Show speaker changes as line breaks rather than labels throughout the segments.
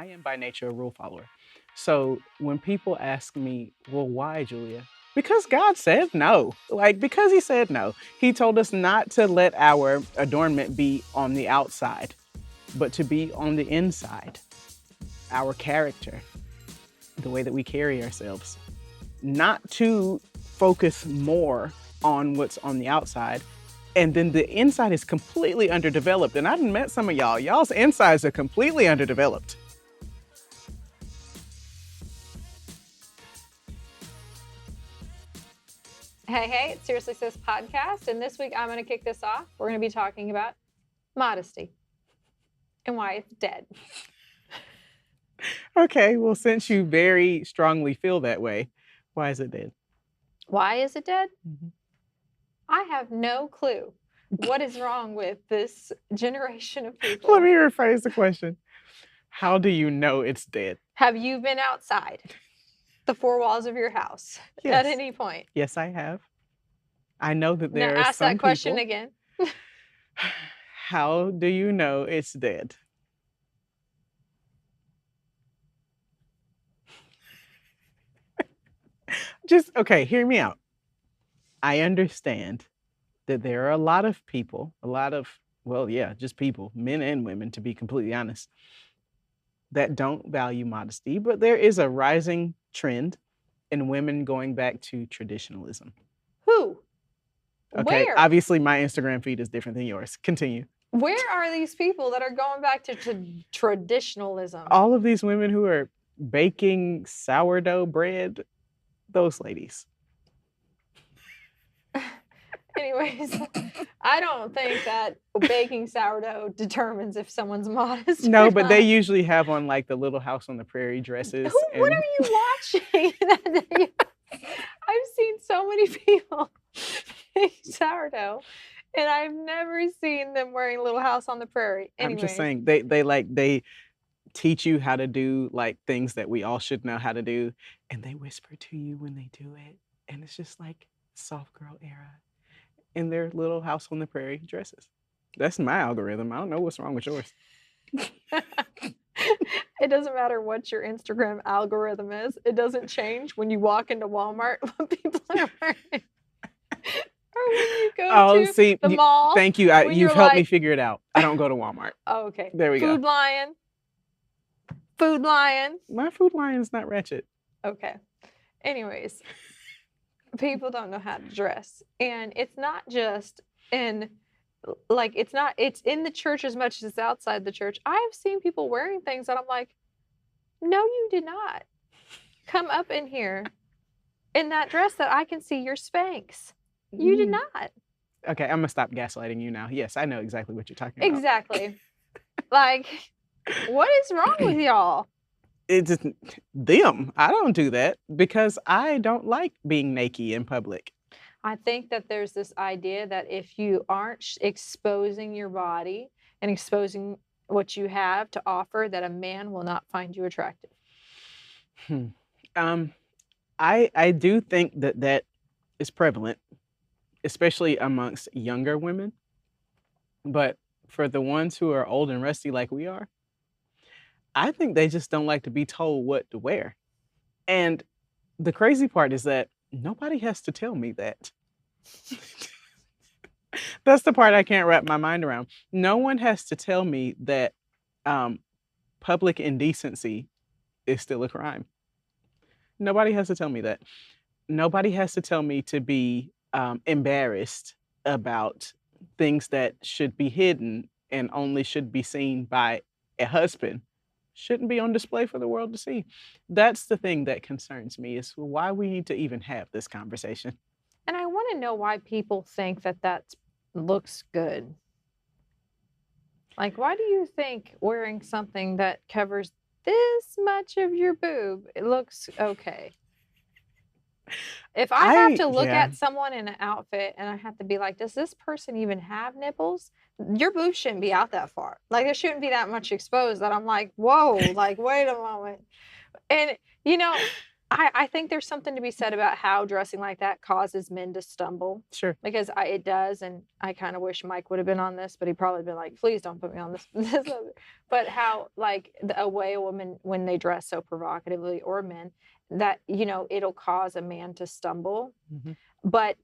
I am by nature a rule follower. So when people ask me, well, why, Julia? Because God said no. Like, because He said no. He told us not to let our adornment be on the outside, but to be on the inside. Our character, the way that we carry ourselves. Not to focus more on what's on the outside. And then the inside is completely underdeveloped. And I done met some of y'all. Y'all's insides are completely underdeveloped.
Hey, it's Seriously Sis Podcast, and this week I'm going to kick this off. We're going to be talking about modesty and why it's dead.
Okay, well, since you very strongly feel that way, why is it dead?
Why is it dead?
Mm-hmm.
I have no clue what is wrong with this generation of people.
Let me rephrase the question. How do you know it's dead?
Have you been outside the four walls of your house
Yes.
at any point?
Yes, I have. I know that there
now
are
ask
some
that question
people.
again.
How do you know it's dead? Just, okay, hear me out. I understand that there are a lot of people, just people, men and women, to be completely honest, that don't value modesty, but there is a rising trend in women going back to traditionalism.
Who?
Okay,
Where?
obviously my Instagram feed is different than yours. Continue.
Where are these people that are going back to traditionalism?
All of these women who are baking sourdough bread, those ladies.
Anyways, I don't think that baking sourdough determines if someone's modest.
No,
or
but
not.
they usually have on like the Little House on the Prairie dresses.
What are you watching? I've seen so many people make sourdough, and I've never seen them wearing Little House on the Prairie.
I'm
Anyways,
just saying they teach you how to do like things that we all should know how to do, and they whisper to you when they do it, and it's just like soft girl era in their Little House on the Prairie dresses. That's my algorithm. I don't know what's wrong with yours.
It doesn't matter what your Instagram algorithm is. It doesn't change when you walk into Walmart what people are wearing. Or when you go to the mall.
Thank you.
when
You've
you're
helped me
like-
figure it out. I don't go to Walmart.
Oh, okay.
There we go.
Food Lion.
My Food Lion is not ratchet.
Okay. Anyways, people don't know how to dress. And it's not just it's in the church as much as it's outside the church. I've seen people wearing things that I'm like, no, you did not. Come up in here in that dress that I can see your Spanx. You did not.
Okay, I'm gonna stop gaslighting you now. Yes, I know exactly what you're talking about.
Exactly. Like, what is wrong with y'all?
It's just them. I don't do that because I don't like being naked in public.
I think that there's this idea that if you aren't exposing your body and exposing what you have to offer, that a man will not find you attractive.
I do think that is prevalent, especially amongst younger women. But for the ones who are old and rusty like we are, I think they just don't like to be told what to wear. And the crazy part is that nobody has to tell me that. That's the part I can't wrap my mind around. No one has to tell me that public indecency is still a crime. Nobody has to tell me that. Nobody has to tell me to be embarrassed about things that should be hidden and only should be seen by a husband. Shouldn't be on display for the world to see. That's the thing that concerns me, is why we need to even have this conversation.
And I want to know why people think that looks good. Like, why do you think wearing something that covers this much of your boob, it looks okay? If I have to look at someone in an outfit and I have to be like, does this person even have nipples? Your boobs shouldn't be out that far. Like, there shouldn't be that much exposed that I'm like, whoa, like, wait a moment. And, I think there's something to be said about how dressing like that causes men to stumble.
Sure.
Because it does, and I kind of wish Mike would have been on this, but he probably been like, "Please don't put me on this." But how, like, a way a woman when they dress so provocatively, or men, that it'll cause a man to stumble.
Mm-hmm.
But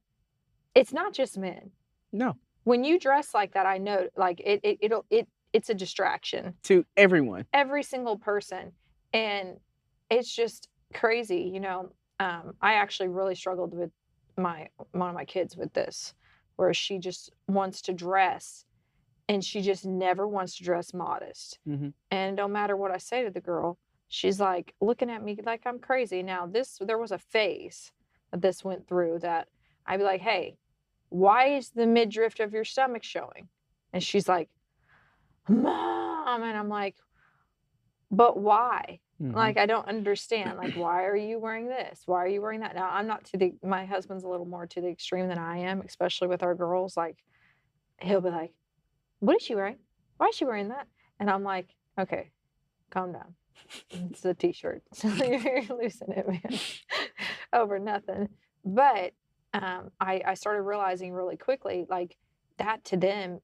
it's not just men.
No.
When you dress like that, I know, like it's a distraction
to everyone,
every single person, and it's just crazy. I actually really struggled with one of my kids with this, where she just wants to dress, and she just never wants to dress modest.
Mm-hmm.
And no matter what I say to the girl, she's like looking at me like I'm crazy. Now there was a phase that this went through that I'd be like, "Hey, why is the midriff of your stomach showing?" And she's like, "Mom," and I'm like, "But why?"
Mm-hmm.
Like, I don't understand. Like, why are you wearing this? Why are you wearing that? Now, I'm not my husband's a little more to the extreme than I am, especially with our girls. Like, he'll be like, "What is she wearing? Why is she wearing that?" And I'm like, "Okay, calm down. It's a t-shirt. So you're losing it, man, over nothing." But I started realizing really quickly, like, that to them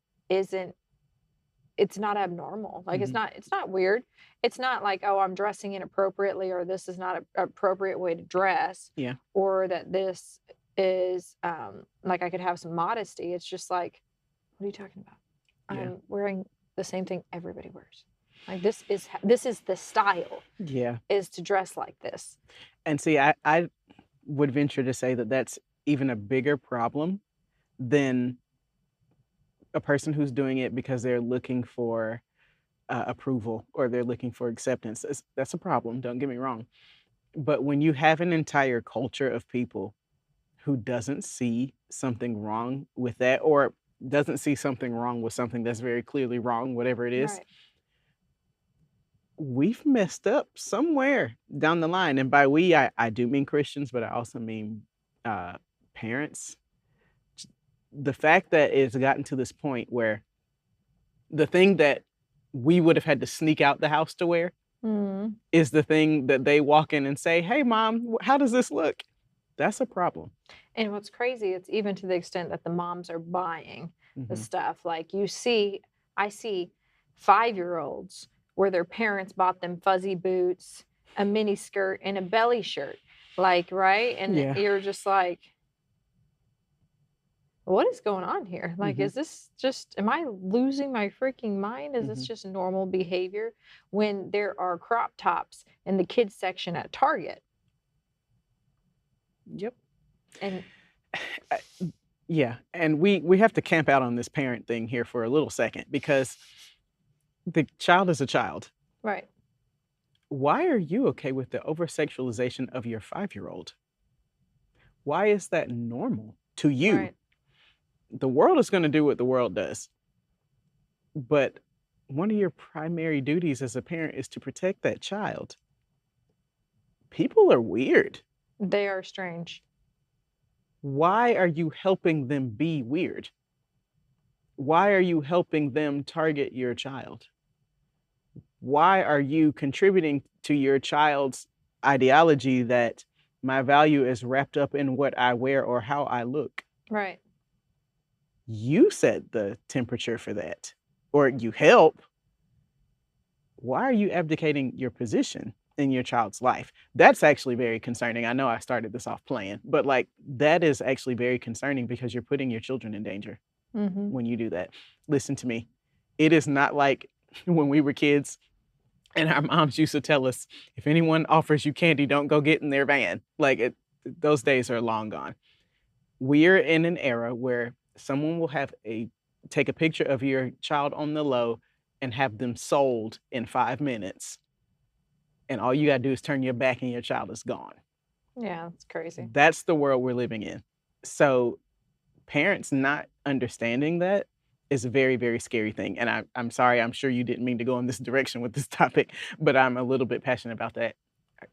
it's not abnormal. Like,
Mm-hmm.
it's not weird. It's not like, "Oh, I'm dressing inappropriately," or "This is not an appropriate way to dress."
Yeah.
Or that this is like I could have some modesty. It's just like, "What are you talking about?
Yeah.
I'm wearing the same thing everybody wears. Like, this is the style,
Yeah.
is to dress like this."
And see, I would venture to say that that's even a bigger problem than a person who's doing it because they're looking for approval or they're looking for acceptance. That's a problem. Don't get me wrong. But when you have an entire culture of people who doesn't see something wrong with that, or doesn't see something wrong with something that's very clearly wrong, whatever it is,
Right.
we've messed up somewhere down the line. And by we, I do mean Christians, but I also mean parents. The fact that it's gotten to this point where the thing that we would have had to sneak out the house to wear
Mm.
is the thing that they walk in and say, "Hey, Mom, how does this look?" That's a problem.
And what's crazy, it's even to the extent that the moms are buying the
Mm-hmm.
stuff. Like, I see 5-year-olds where their parents bought them fuzzy boots, a mini skirt, and a belly shirt. Like, right? And
Yeah.
you're just like, what is going on here? Like,
Mm-hmm.
is this just, am I losing my freaking mind? Is this just normal behavior when there are crop tops in the kids section at Target?
Yep.
And
yeah, and we have to camp out on this parent thing here for a little second because the child is a child.
right.
Why are you okay with the over-sexualization of your 5-year-old? Why is that normal to you?
Right.
The world is going to do what the world does. But one of your primary duties as a parent is to protect that child. People are weird.
They are strange.
Why are you helping them be weird? Why are you helping them target your child? Why are you contributing to your child's ideology that my value is wrapped up in what I wear or how I look?
Right.
You set the temperature for that, or you help. Why are you abdicating your position in your child's life? That's actually very concerning. I know I started this off playing, but like that is actually very concerning because you're putting your children in danger when you do that. Listen to me. It is not like when we were kids and our moms used to tell us, if anyone offers you candy, don't go get in their van. Like those days are long gone. We're in an era where someone will take a picture of your child on the low and have them sold in 5 minutes. And all you got to do is turn your back and your child is gone.
Yeah, it's crazy.
That's the world we're living in. So parents not understanding that is a very, very scary thing. And I'm sorry, I'm sure you didn't mean to go in this direction with this topic, but I'm a little bit passionate about that.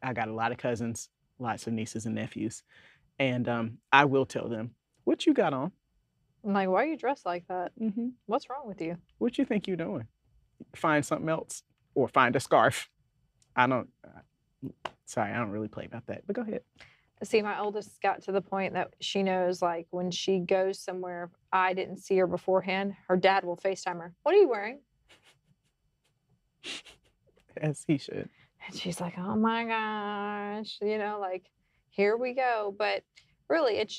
I got a lot of cousins, lots of nieces and nephews. And I will tell them, what you got on?
I'm like, why are you dressed like that?
Mm-hmm.
What's wrong with you?
What you think you're doing? Find something else or find a scarf. I don't, Sorry, I don't really play about that, but go ahead.
See, my oldest got to the point that she knows, like, when she goes somewhere, if I didn't see her beforehand, her dad will FaceTime her. What are you wearing?
As he should.
And she's like, oh my gosh, like, here we go. But really, it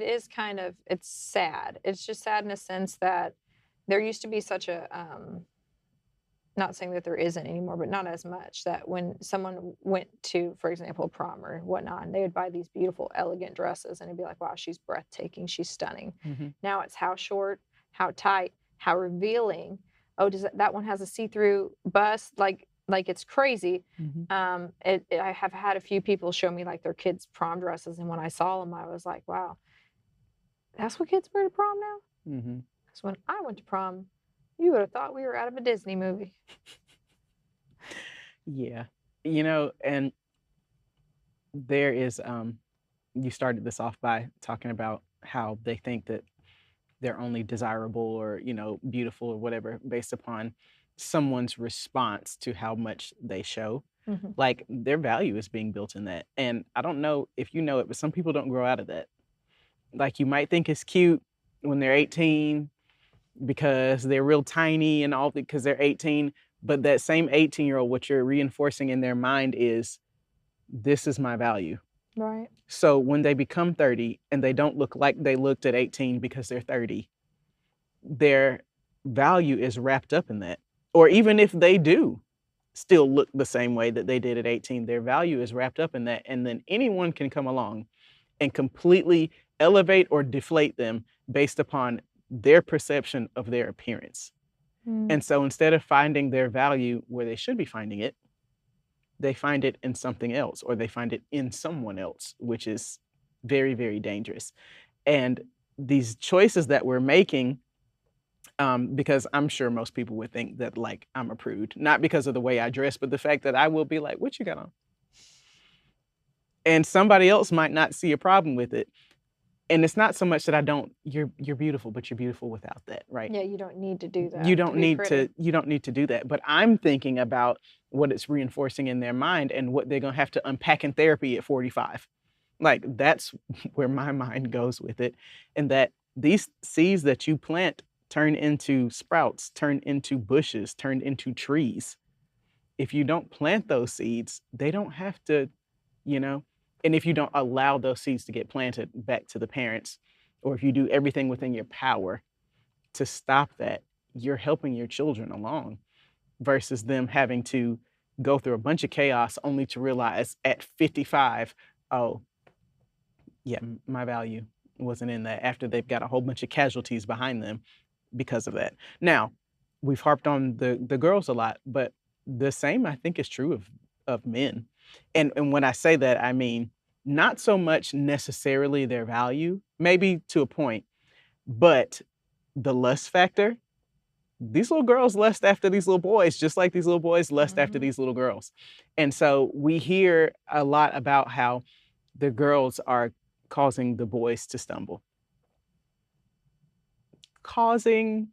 is kind of, it's sad. It's just sad in a sense that there used to be such a, not saying that there isn't anymore, but not as much, that when someone went to, for example, prom or whatnot, and they would buy these beautiful, elegant dresses, and it'd be like, wow, she's breathtaking, she's stunning.
Mm-hmm.
Now it's how short, how tight, how revealing. Oh, does that one has a see-through bust? Like it's crazy.
Mm-hmm.
I have had a few people show me like their kids' prom dresses, and when I saw them, I was like, wow, that's what kids wear to prom now?
Mm-hmm.
Because when I went to prom, you would have thought we were out of a Disney movie.
Yeah. And there is, you started this off by talking about how they think that they're only desirable or, beautiful or whatever based upon someone's response to how much they show.
Mm-hmm.
Like their value is being built in that. And I don't know if you know it, but some people don't grow out of that. Like you might think it's cute when they're 18 because they're real tiny and all because they're 18. But that same 18-year-old, what you're reinforcing in their mind is, this is my value.
Right.
So when they become 30 and they don't look like they looked at 18 because they're 30, their value is wrapped up in that. Or even if they do still look the same way that they did at 18, their value is wrapped up in that. And then anyone can come along and completely elevate or deflate them based upon their perception of their appearance. And so instead of finding their value where they should be finding it, they find it in something else, or they find it in someone else, which is very, very dangerous. And these choices that we're making, because I'm sure most people would think that like I'm a prude, not because of the way I dress, but the fact that I will be like, what you got on? And somebody else might not see a problem with it. And it's not so much that you're beautiful, but you're beautiful without that, right?
Yeah, you don't need to do that.
You don't need to do that. But I'm thinking about what it's reinforcing in their mind and what they're going to have to unpack in therapy at 45. Like that's where my mind goes with it. And that these seeds that you plant turn into sprouts, turn into bushes, turn into trees. If you don't plant those seeds, they don't have to, and if you don't allow those seeds to get planted back to the parents, or if you do everything within your power to stop that, you're helping your children along versus them having to go through a bunch of chaos only to realize at 55, oh, yeah, my value wasn't in that, after they've got a whole bunch of casualties behind them because of that. Now, we've harped on the girls a lot, but the same I think is true of men. And when I say that, I mean not so much necessarily their value, maybe to a point, but the lust factor. These little girls lust after these little boys, just like these little boys lust after these little girls. And so we hear a lot about how the girls are causing the boys to stumble. Causing,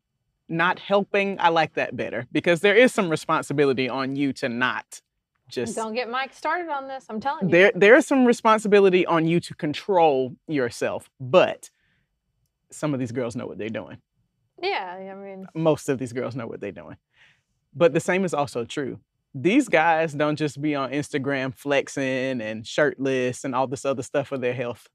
not helping, I like that better because there is some responsibility on you to not just...
Don't get Mike started on this, I'm telling you.
There is some responsibility on you to control yourself, but some of these girls know what they're doing.
Yeah, I mean...
Most of these girls know what they're doing. But the same is also true. These guys don't just be on Instagram flexing and shirtless and all this other stuff for their health.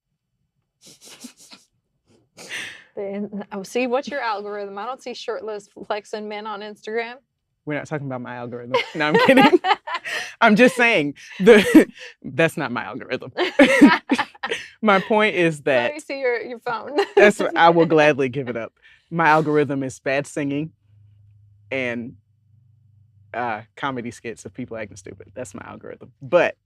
See, what's your algorithm? I don't see shirtless flexing men on Instagram.
We're not talking about my algorithm. No, I'm kidding. I'm just saying that's not my algorithm. My point is that...
Let me see your phone.
I will gladly give it up. My algorithm is bad singing and comedy skits of people acting stupid. That's my algorithm. But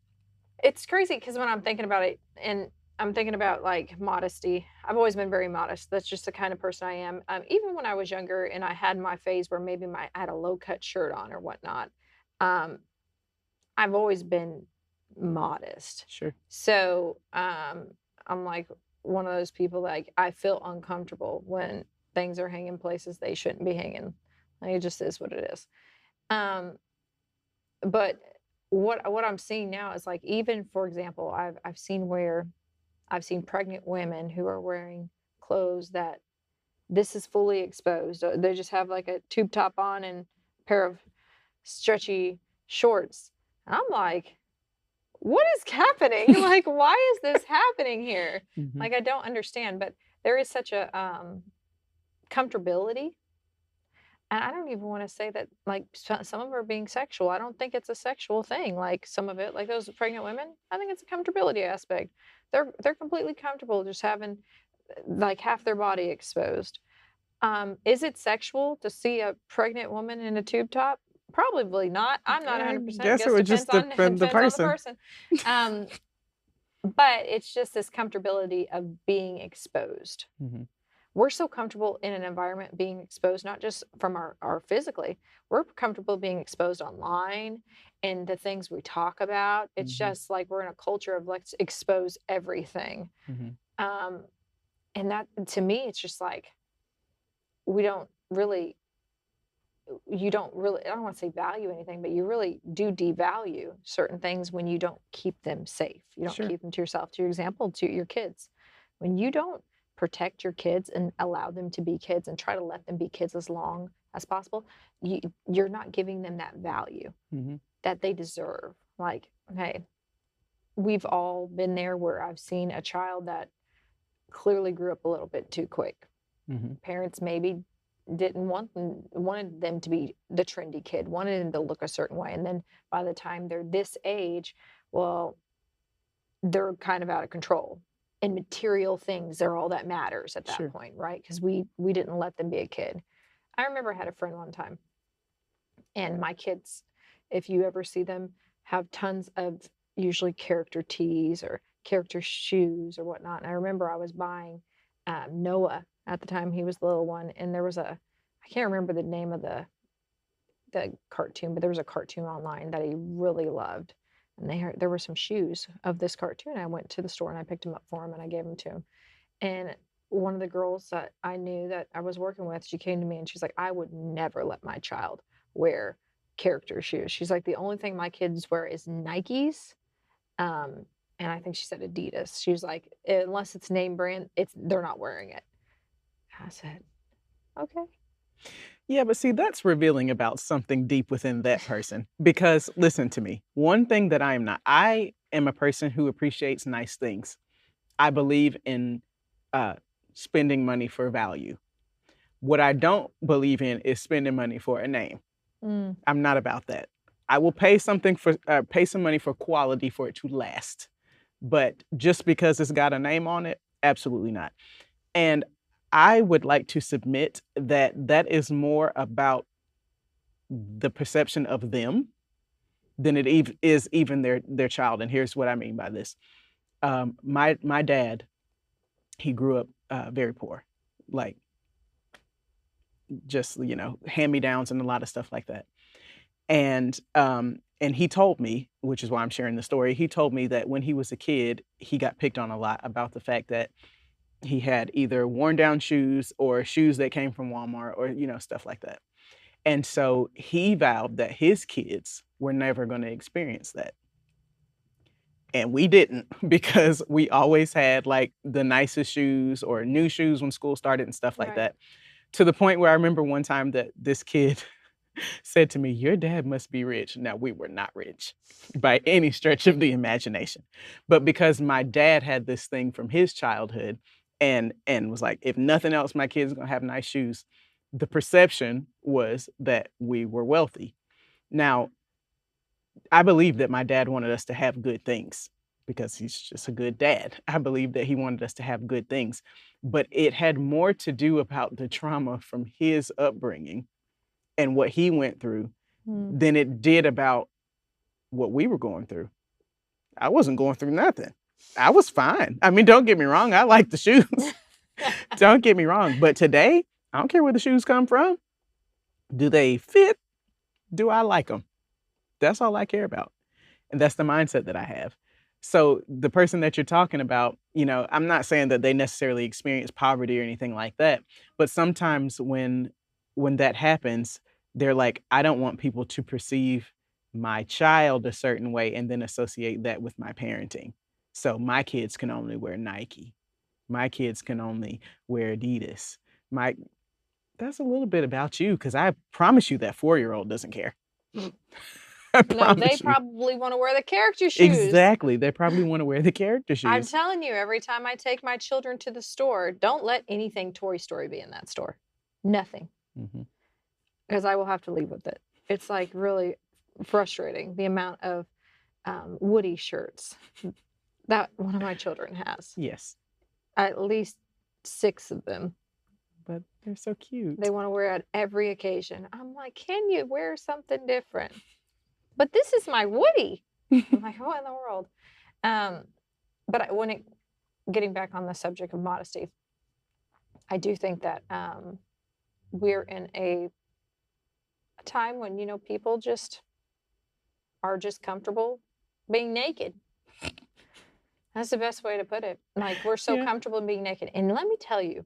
it's crazy because when I'm thinking about it, and I'm thinking about like modesty, I've always been very modest. That's just the kind of person I am. Even when I was younger and I had my phase where maybe I had a low cut shirt on or whatnot, I've always been modest.
Sure.
So I'm like one of those people, like I feel uncomfortable when things are hanging places they shouldn't be hanging. Like, it just is what it is. But what I'm seeing now is like, even for example, I've seen pregnant women who are wearing clothes that this is fully exposed. They just have like a tube top on and a pair of stretchy shorts. And I'm like, what is happening? Like, why is this happening here?
Mhm.
Like, I don't understand. But there is such a comfortability. And I don't even want to say that, like, some of them are being sexual. I don't think it's a sexual thing. Like, some of it, like those pregnant women, I think it's a comfortability aspect. They're completely comfortable just having like half their body exposed. Is it sexual to see a pregnant woman in a tube top? Probably not. I'm not
I
100%.
guess it
Guess
would just depend the
depends on the
person.
person. But it's just this comfortability of being exposed.
Mhm.
We're so comfortable in an environment being exposed, not just from our physically, we're comfortable being exposed online and the things we talk about. It's
Mhm.
just like we're in a culture of let's expose everything.
Mhm.
Um, and that, to me, it's just like we don't really, you don't really, I don't want to say value anything, but you really do devalue certain things when you don't keep them safe. You don't
Sure.
keep them to yourself. To your example, to your kids. When you don't protect your kids and allow them to be kids and try to let them be kids as long as possible, you're not giving them that value
Mhm.
that they deserve. Like, hey, we've all been there where I've seen a child that clearly grew up a little bit too quick.
Mhm.
Parents maybe didn't wanted them to be the trendy kid, wanted them to look a certain way, and then by the time they're this age, well, they're kind of out of control. And material things are all that matters at that
Sure.
point, right? Because we didn't let them be a kid. I remember I had a friend one time, and my kids, if you ever see them, have tons of usually character tees or character shoes or whatnot. And I remember I was buying Noah at the time; he was the little one, and there was I can't remember the name of the cartoon, but there was a cartoon online that he really loved. And there were some shoes of this cartoon. I went to the store and I picked them up for him and I gave them to him. And one of the girls that I knew that I was working with, she came to me and she's like, I would never let my child wear character shoes. She's like, the only thing my kids wear is Nikes. Um, and I think she said Adidas. She was like, unless it's name brand, they're not wearing it. I said, okay.
Yeah, but see, that's revealing about something deep within that person. Because listen to me, one thing that I am not, I am a person who appreciates nice things. I believe in uh, spending money for value. What I don't believe in is spending money for a name.
Mm.
I'm not about that. I will pay pay some money for quality for it to last. But just because it's got a name on it, absolutely not. And I would like to submit that that is more about the perception of them than it is even their child. And here's what I mean by this. My dad, he grew up very poor, like just hand me downs and a lot of stuff like that. And he told me, which is why I'm sharing the story. He told me that when he was a kid, he got picked on a lot about the fact that he had either worn down shoes or shoes that came from Walmart or stuff like that. And so he vowed that his kids were never going to experience that. And we didn't because we always had like the nicest shoes or new shoes when school started and stuff like
Right.
that. To the point where I remember one time that this kid said to me, "Your dad must be rich." Now, we were not rich by any stretch of the imagination. But because my dad had this thing from his childhood and was like, if nothing else, my kid's gonna have nice shoes, the perception was that we were wealthy. Now, I believe that my dad wanted us to have good things because he's just a good dad. I believe that he wanted us to have good things, but it had more to do about the trauma from his upbringing and what he went through
Mm.
than it did about what we were going through. I wasn't going through nothing. I was fine. I mean, don't get me wrong, I like the shoes. Don't get me wrong, but today, I don't care where the shoes come from. Do they fit? Do I like them? That's all I care about. And that's the mindset that I have. So the person that you're talking about, I'm not saying that they necessarily experience poverty or anything like that, but sometimes when that happens, they're like, I don't want people to perceive my child a certain way and then associate that with my parenting. So my kids can only wear Nike. My kids can only wear Adidas. That's a little bit about you, because I promise you that 4-year-old doesn't care. I
No, they
promise you.
probably want to wear the character shoes.
Exactly. They probably want to wear the character shoes.
I'm telling you, every time I take my children to the store, don't let anything Toy Story be in that store. Nothing. Because I will have to leave with it. It's like really frustrating, the amount of Woody shirts that one of my children has.
Yes.
At least 6 of them.
But they're so cute.
They want to wear at every occasion. I'm like, can you wear something different? But this is my Woody. I'm like, what in the world? But getting back on the subject of modesty, I do think that we're in a time when, people are just comfortable being naked. That's the best way to put it. Like, we're so comfortable being naked. And let me tell you,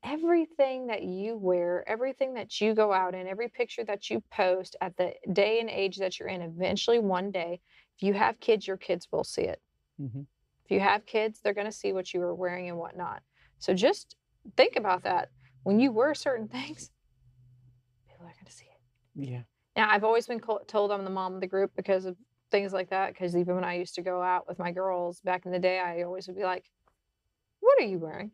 everything that you wear, everything that you go out in, every picture that you post at the day and age that you're in, eventually one day, if you have kids, your kids will see it. If you have kids, they're going to see what you are wearing and whatnot. So just think about that. When you wear certain things, people are going to see it.
Yeah.
Now, I've always been told I'm the mom of the group because of things like that. Because even when I used to go out with my girls back in the day, I always would be like, what are you wearing?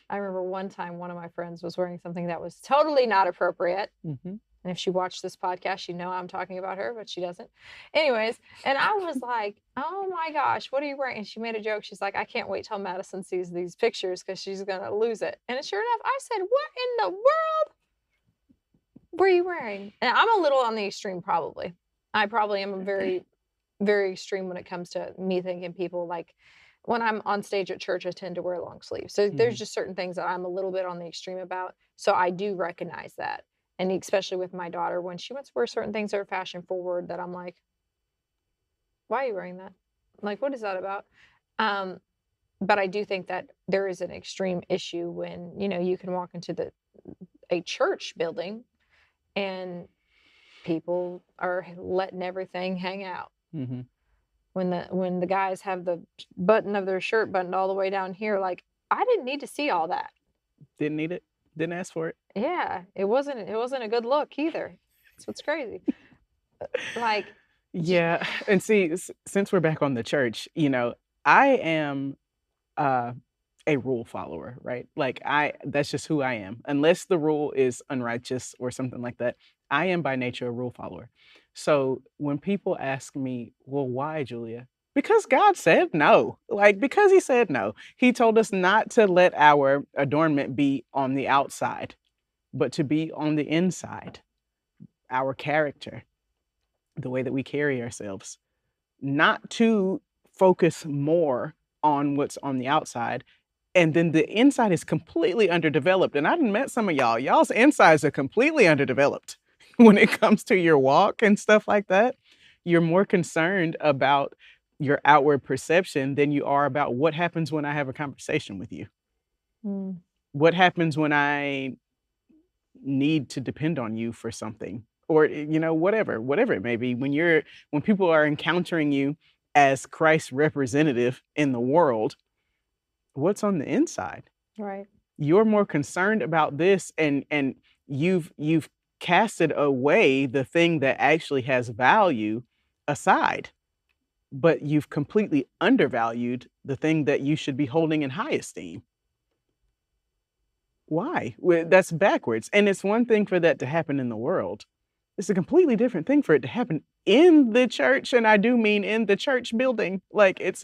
I remember one time one of my friends was wearing something that was totally not appropriate. And if she watched this podcast, she'd know I'm talking about her, but she doesn't. Anyways, and I was like, oh my gosh, what are you wearing? And she made a joke. She's like, I can't wait till Madison sees these pictures because she's going to lose it. And sure enough, I said, what in the world were you wearing? And I'm a little on the extreme, probably. I probably am a very, very extreme when it comes to me thinking people like, when I'm on stage at church, I tend to wear long sleeves. So there's just certain things that I'm a little bit on the extreme about. So I do recognize that. And especially with my daughter, when she wants to wear certain things that are fashion forward, that I'm like, why are you wearing that? Like, what is that about? But I do think that there is an extreme issue when, you can walk into a church building and people are letting everything hang out. When the guys have the button of their shirt buttoned all the way down here, like, I didn't need to see all that.
Didn't need it. Didn't ask for it.
Yeah, it wasn't a good look either. That's what's crazy. Like,
yeah, and see, since we're back on the church, I am a rule follower, right? Like, that's just who I am. Unless the rule is unrighteous or something like that, I am by nature a rule follower. So when people ask me, well, why, Julia? Because God said no. Like, because he said no. He told us not to let our adornment be on the outside, but to be on the inside. Our character, the way that we carry ourselves, not to focus more on what's on the outside. And then the inside is completely underdeveloped. And I've met some of y'all. Y'all's insides are completely underdeveloped when it comes to your walk and stuff like that. You're more concerned about your outward perception than you are about what happens when I have a conversation with you. What happens when I need to depend on you for something, or whatever it may be. When people are encountering you as Christ's representative in the world, what's on the inside?
Right.
You're more concerned about this, and you've casted away the thing that actually has value aside, but you've completely undervalued the thing that you should be holding in high esteem. Why? Well, that's backwards. And it's one thing for that to happen in the world. It's a completely different thing for it to happen in the church. And I do mean in the church building. Like, it's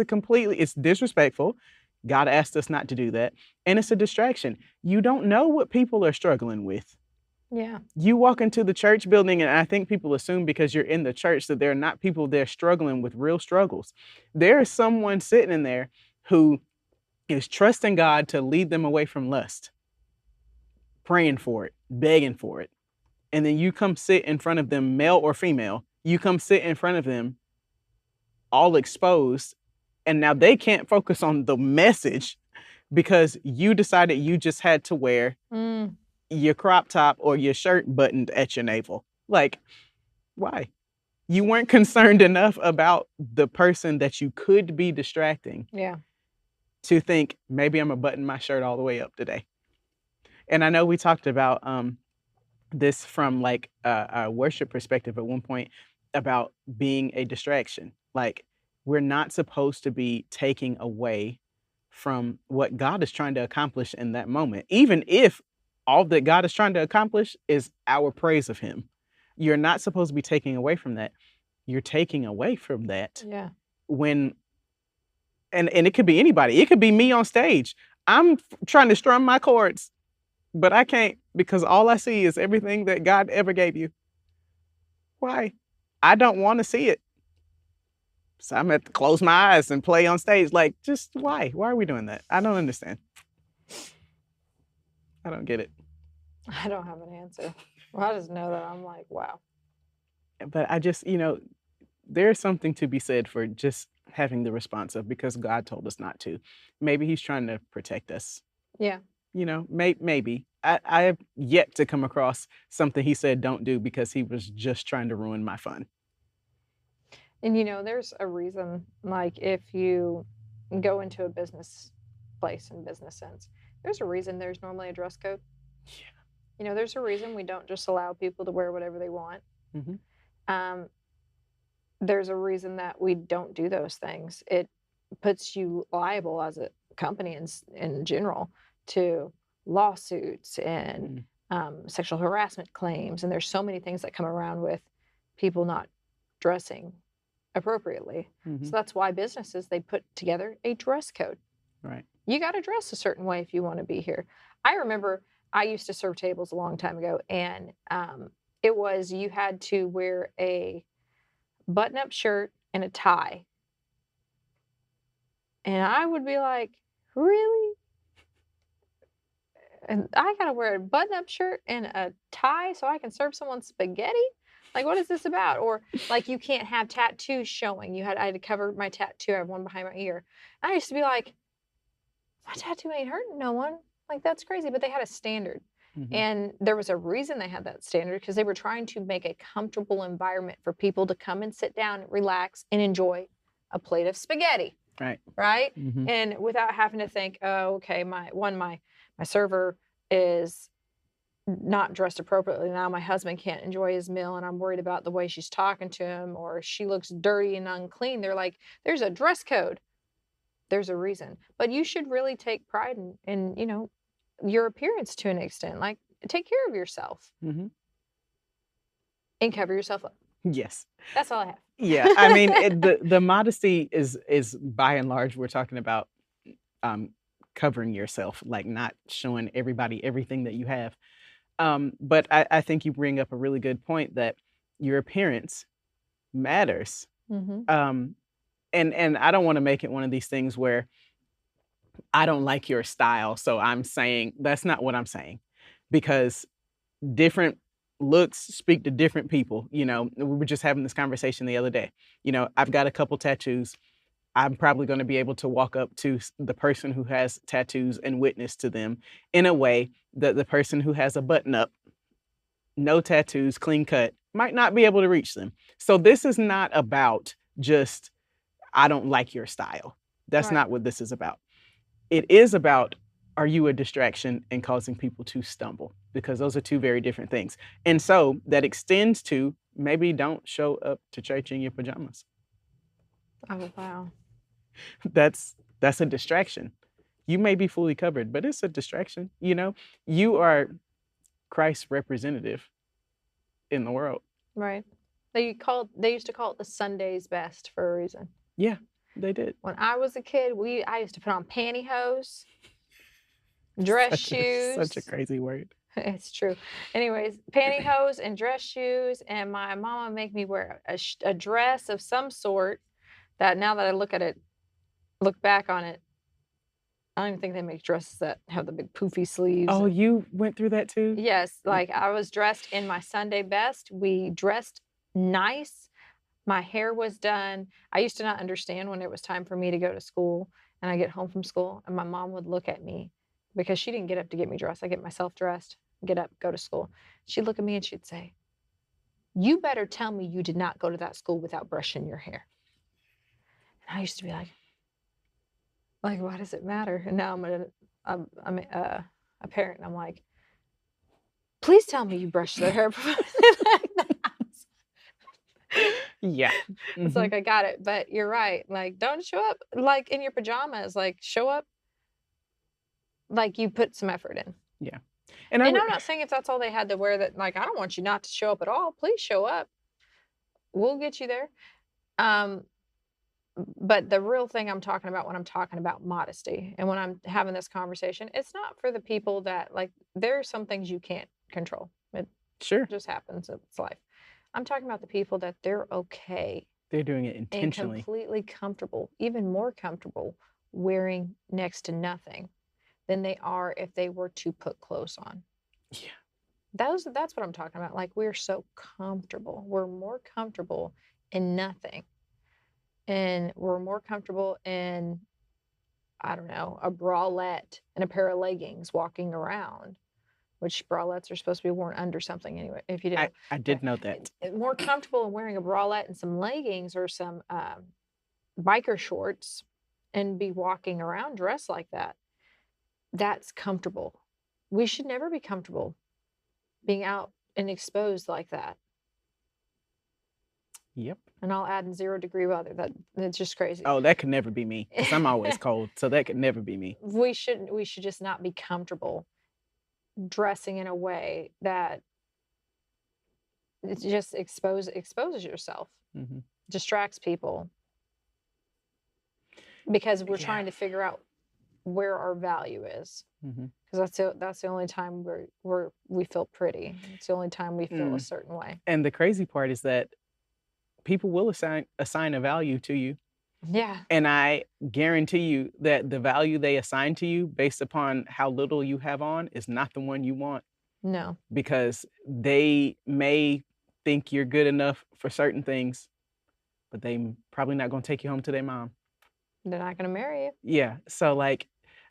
disrespectful. God asked us not to do that. And it's a distraction. You don't know what people are struggling with.
Yeah.
You walk into the church building, and I think people assume because you're in the church that there are not people there struggling with real struggles. There is someone sitting in there who is trusting God to lead them away from lust, praying for it, begging for it. And then you come sit in front of them, male or female, you come sit in front of them all exposed, and now they can't focus on the message because you decided you just had to wear your crop top or your shirt buttoned at your navel. Like, Why? You weren't concerned enough about the person that you could be distracting
Yeah.
to think, maybe I'm gonna button my shirt all the way up today. And I know we talked about this from like a worship perspective at one point about being a distraction. Like, we're not supposed to be taking away from what God is trying to accomplish in that moment, even if all that God is trying to accomplish is our praise of Him. You're not supposed to be taking away from that. You're taking away from that
Yeah.
when, and it could be anybody. It could be me on stage. I'm trying to strum my chords, but I can't because all I see is everything that God ever gave you. Why? I don't want to see it. So I'm going to close my eyes and play on stage. Like, just why? Why are we doing that? I don't understand. I don't get it.
I don't have an answer. Well, I just know that I'm like, wow.
But I just, there's something to be said for just having the response of, because God told us not to. Maybe He's trying to protect us.
Yeah.
Maybe. I have yet to come across something He said don't do because He was just trying to ruin my fun.
And there's a reason, like if you go into a business place in business sense, there's a reason there's normally a dress code.
Yeah.
There's a reason we don't just allow people to wear whatever they want.
Mm-hmm.
There's a reason that we don't do those things. It puts you liable as a company in general to lawsuits and sexual harassment claims. And there's so many things that come around with people not dressing appropriately.
Mm-hmm.
So that's why businesses, they put together a dress code.
Right.
You got to dress a certain way if you want to be here. I remember I used to serve tables a long time ago, and it was, you had to wear a button-up shirt and a tie. And I would be like, really? And I got to wear a button-up shirt and a tie so I can serve someone spaghetti? Like, what is this about? Or like, you can't have tattoos showing. I had to cover my tattoo. I have one behind my ear. And I used to be like, my tattoo ain't hurting no one. Like, that's crazy. But they had a standard.
Mm-hmm.
And there was a reason they had that standard, because they were trying to make a comfortable environment for people to come and sit down, relax, and enjoy a plate of spaghetti. Right?
Mm-hmm.
And without having to think, oh, okay, my server is not dressed appropriately. Now my husband can't enjoy his meal, and I'm worried about the way she's talking to him, or she looks dirty and unclean. They're like, there's a dress code. There's a reason. But you should really take pride in your appearance to an extent. Like, take care of yourself.
Mm-hmm.
And cover yourself up.
Yes.
That's all I have.
Yeah. I mean, the modesty is by and large, we're talking about covering yourself, like not showing everybody everything that you have. But I think you bring up a really good point that your appearance matters.
Mm-hmm.
And I don't want to make it one of these things where I don't like your style, so I'm saying that's not what I'm saying, because different looks speak to different people. We were just having this conversation the other day. I've got a couple tattoos. I'm probably going to be able to walk up to the person who has tattoos and witness to them in a way that the person who has a button up, no tattoos, clean cut, might not be able to reach them. So this is not about just, I don't like your style. That's
Right.
not what this is about. It is about, are you a distraction and causing people to stumble? Because those are two very different things. And so that extends to, maybe don't show up to church in your pajamas.
Oh, wow.
That's a distraction. You may be fully covered, but it's a distraction. You are Christ's representative in the world.
Right. They used to call it the Sunday's best for a reason.
Yeah, they did.
When I was a kid, I used to put on pantyhose, dress shoes.
Such a crazy word.
It's true. Anyways, pantyhose and dress shoes, and my mama would make me wear a dress of some sort that, now that I look back on it, I don't even think they make dresses that have the big poofy sleeves.
Oh, you went through that too?
Yes. Like, I was dressed in my Sunday best. We dressed nice. My hair was done. I used to not understand when it was time for me to go to school, and I get home from school and my mom would look at me, because she didn't get up to get me dressed. I get myself dressed, get up, go to school. She'd look at me and she'd say, You better tell me you did not go to that school without brushing your hair. And I used to be like, why does it matter? And now I'm a parent, and I'm like, please tell me you brushed their hair before they left the house.
Yeah.
It's like, I got it, but you're right. Like, don't show up like in your pajamas. Like, show up like you put some effort in.
Yeah.
And I'm not saying if that's all they had to wear, that like, I don't want you not to show up at all. Please show up. We'll get you there. But the real thing I'm talking about when I'm talking about modesty and when I'm having this conversation, it's not for the people that, like, there are some things you can't control. It
Sure.
just happens. It's life. I'm talking about the people that they're okay.
They're doing it
And
intentionally.
completely comfortable, even more comfortable, wearing next to nothing than they are if they were to put clothes on.
Yeah.
That's what I'm talking about. Like, we're so comfortable. We're more comfortable in nothing. And we're more comfortable in, I don't know, a bralette and a pair of leggings walking around, which bralettes are supposed to be worn under something anyway, if you didn't.
I did know that.
More comfortable in wearing a bralette and some leggings or some biker shorts and be walking around dressed like that. That's comfortable. We should never be comfortable being out and exposed like that.
Yep.
And I'll add in 0 degree weather. That's just crazy.
Oh, that could never be me, because I'm always cold. So that could never be me.
We should just not be comfortable dressing in a way that it just exposes yourself, distracts people, because we're trying to figure out where our value is. Because that's the only time we feel pretty. It's the only time we feel a certain way.
And the crazy part is that people will assign a value to you.
Yeah.
And I guarantee you that the value they assign to you based upon how little you have on is not the one you want.
No.
Because they may think you're good enough for certain things, but they probably not going to take you home to their mom.
They're not going to marry you.
Yeah. So like,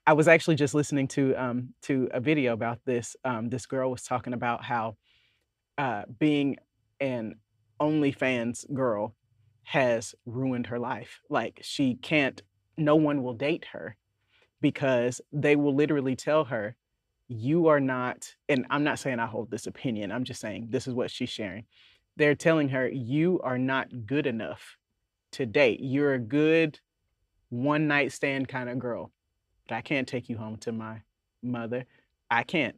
I was actually just listening to a video about this. This girl was talking about how being an OnlyFans girl has ruined her life. Like, she can't, no one will date her because they will literally tell her, you are not, and I'm not saying I hold this opinion, I'm just saying this is what she's sharing. They're telling her, you are not good enough to date. You're a good one night stand kind of girl, but I can't take you home to my mother. I can't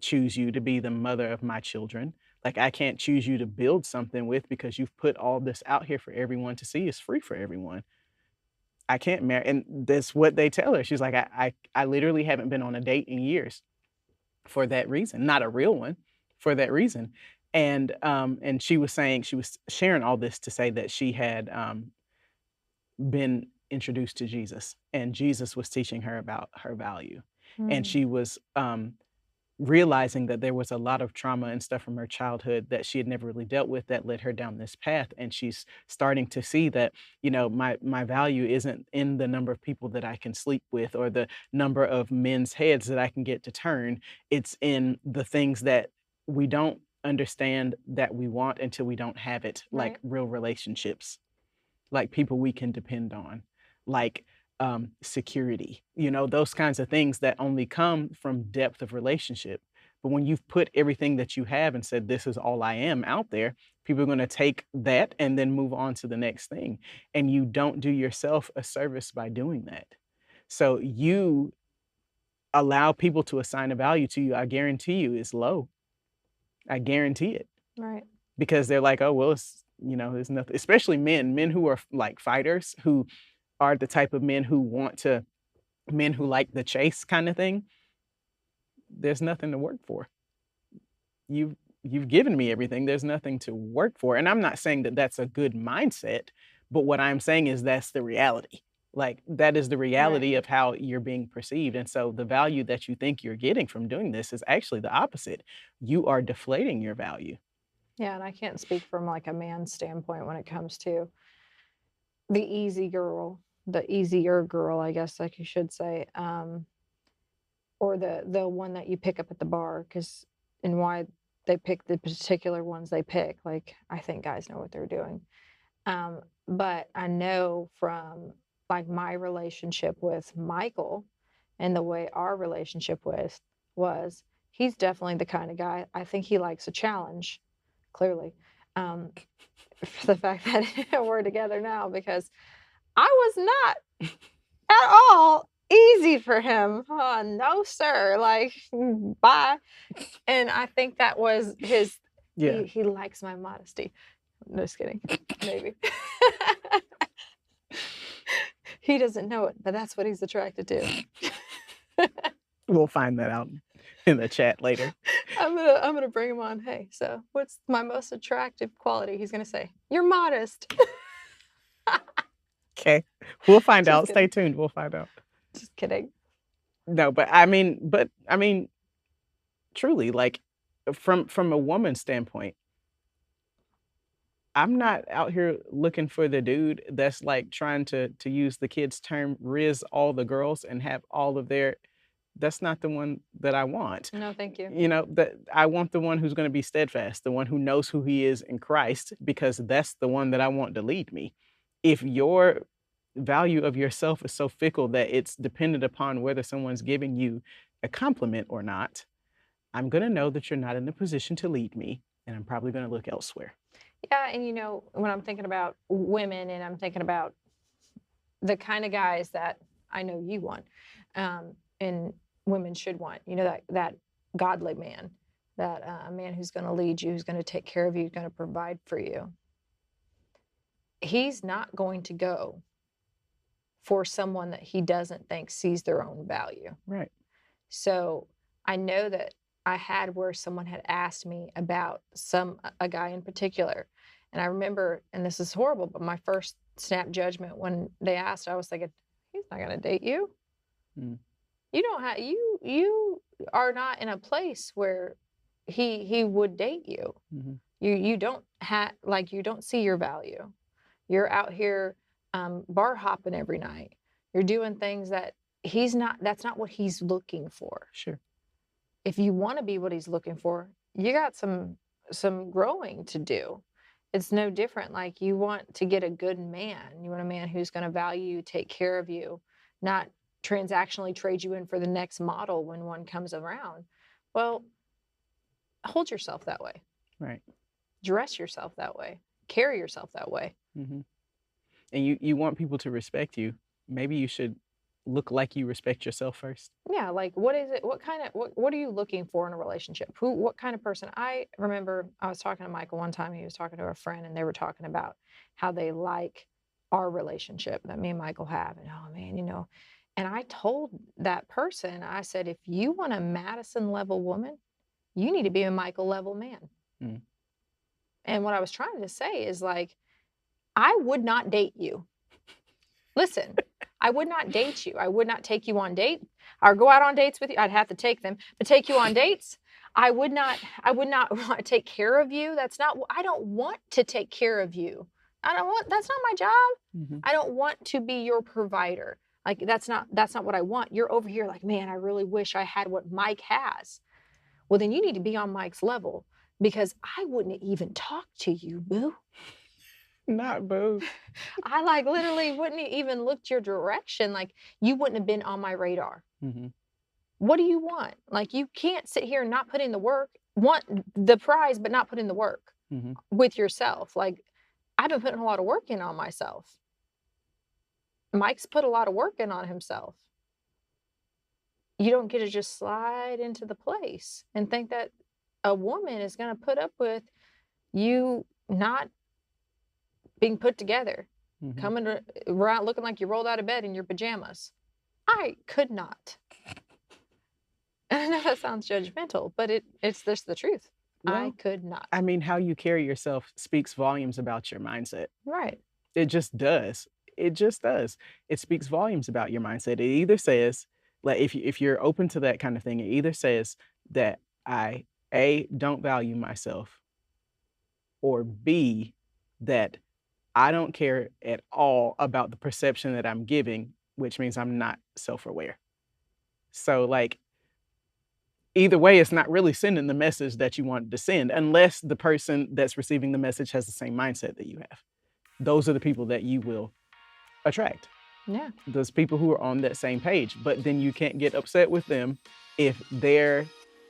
choose you to be the mother of my children. Like, I can't choose you to build something with because you've put all this out here for everyone to see. It's free for everyone. I can't marry. And that's what they tell her. She's like, I literally haven't been on a date in years for that reason. Not a real one, for that reason. And she was saying, she was sharing all this to say that she had been introduced to Jesus, and Jesus was teaching her about her value. And she was realizing that there was a lot of trauma and stuff from her childhood that she had never really dealt with that led her down this path. And she's starting to see that, you know, my value isn't in the number of people that I can sleep with or the number of men's heads that I can get to turn. It's in the things that we don't understand that we want until we don't have it, like real relationships, like people we can depend on, like security, you know, those kinds of things that only come from depth of relationship. But when you've put everything that you have and said, this is all I am out there, people are going to take that and then move on to the next thing. And you don't do yourself a service by doing that. So you allow people to assign a value to you, I guarantee you is low. I guarantee it.
Right.
Because they're like, oh, well, it's, you know, there's nothing, especially men who are like fighters, who are the type of men who like the chase kind of thing. There's nothing to work for. You've given me everything. There's nothing to work for. And I'm not saying that that's a good mindset, but what I'm saying is that's the reality. Like, that is the reality of how you're being perceived. And so the value that you think you're getting from doing this is actually the opposite. You are deflating your value.
Yeah, and I can't speak from like a man's standpoint when it comes to the easy girl, the easier girl, I guess, like you should say, or the one that you pick up at the bar, and why they pick the particular ones they pick. Like, I think guys know what they're doing. But I know from like my relationship with Michael and the way our relationship was, he's definitely the kind of guy. I think he likes a challenge, clearly. For the fact that we're together now, because I was not at all easy for him. Oh, no, sir. Like, bye. And I think that was his.
Yeah.
He likes my modesty. No, just kidding. Maybe. He doesn't know it, but that's what he's attracted to.
We'll find that out in the chat later.
I'm gonna bring him on. Hey, so what's my most attractive quality? He's gonna say, "You're modest."
Okay. We'll find
Just
out.
kidding.
Stay tuned. We'll find out.
Just kidding.
No, but I mean, truly, like from a woman's standpoint, I'm not out here looking for the dude that's like trying to use the kids' term, riz all the girls and have all of their. That's not the one that I want.
No, thank you.
You know, that I want the one who's going to be steadfast, the one who knows who he is in Christ, because that's the one that I want to lead me. If your value of yourself is so fickle that it's dependent upon whether someone's giving you a compliment or not, I'm going to know that you're not in a position to lead me, and I'm probably going to look elsewhere.
Yeah, and when I'm thinking about women and I'm thinking about the kind of guys that I know you want, and women should want, that godly man, that a man who's going to lead you, who's going to take care of you, going to provide for you. He's not going to go for someone that he doesn't think sees their own value.
Right.
So I know that I had where someone had asked me about a guy in particular. And I remember, and this is horrible, but my first snap judgment when they asked, I was thinking, he's not going to date you.
Mm.
You don't have, you are not in a place where he would date you.
Mm-hmm.
You don't you don't see your value. You're out here bar hopping every night. You're doing things that that's not what he's looking for.
Sure.
If you want to be what he's looking for, you got some growing to do. It's no different. Like, you want to get a good man. You want a man who's going to value you, take care of you, not transactionally trade you in for the next model when one comes around. Well, hold yourself that way.
Right.
Dress yourself that way. Carry yourself that way.
Mm-hmm. And you want people to respect you. Maybe you should look like you respect yourself first.
Yeah, like, what is it? What are you looking for in a relationship? What kind of person? I remember I was talking to Michael one time. He was talking to a friend, and they were talking about how they like our relationship that me and Michael have. And oh man, and I told that person, I said, if you want a Madison level woman, you need to be a Michael level man.
Mm.
And what I was trying to say is, like, I would not date you. Listen, I would not date you. I would not take you on date or go out on dates with you. I'd have to take them, but take you on dates. I would not want to take care of you. I don't want to take care of you. That's not my job.
Mm-hmm.
I don't want to be your provider. Like, that's not what I want. You're over here like, man, I really wish I had what Mike has. Well, then you need to be on Mike's level, because I wouldn't even talk to you, boo.
Not boo.
I literally wouldn't even looked your direction. Like, you wouldn't have been on my radar.
Mm-hmm.
What do you want? Like, you can't sit here and not put in the work. Want the prize, but not put in the work with yourself. Like, I've been putting a lot of work in on myself. Mike's put a lot of work in on himself. You don't get to just slide into the place and think that a woman is going to put up with you not being put together, coming around looking like you rolled out of bed in your pajamas. I could not. I know that sounds judgmental, but it's just the truth. Well, I could not.
I mean, how you carry yourself speaks volumes about your mindset.
Right.
It just does. It just does. It speaks volumes about your mindset. It either says, like, if you're open to that kind of thing, it either says that I, A, don't value myself, or B, that I don't care at all about the perception that I'm giving, which means I'm not self-aware. So, like, either way, it's not really sending the message that you wanted to send, unless the person that's receiving the message has the same mindset that you have. Those are the people that you will attract.
Yeah.
Those people who are on that same page. But then you can't get upset with them if their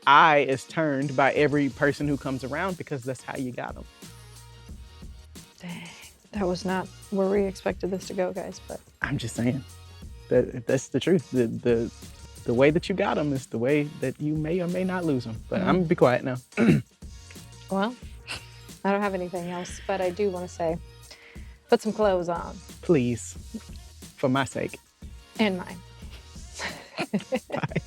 eye is turned by every person who comes around, because that's how you got them.
Dang. That was not where we expected this to go, guys, but
I'm just saying that's the truth. The way that you got them is the way that you may or may not lose them. But I'm gonna be quiet now.
well, I don't have anything else, but I do want to say, put some clothes on.
Please, for my sake.
And mine.
Bye.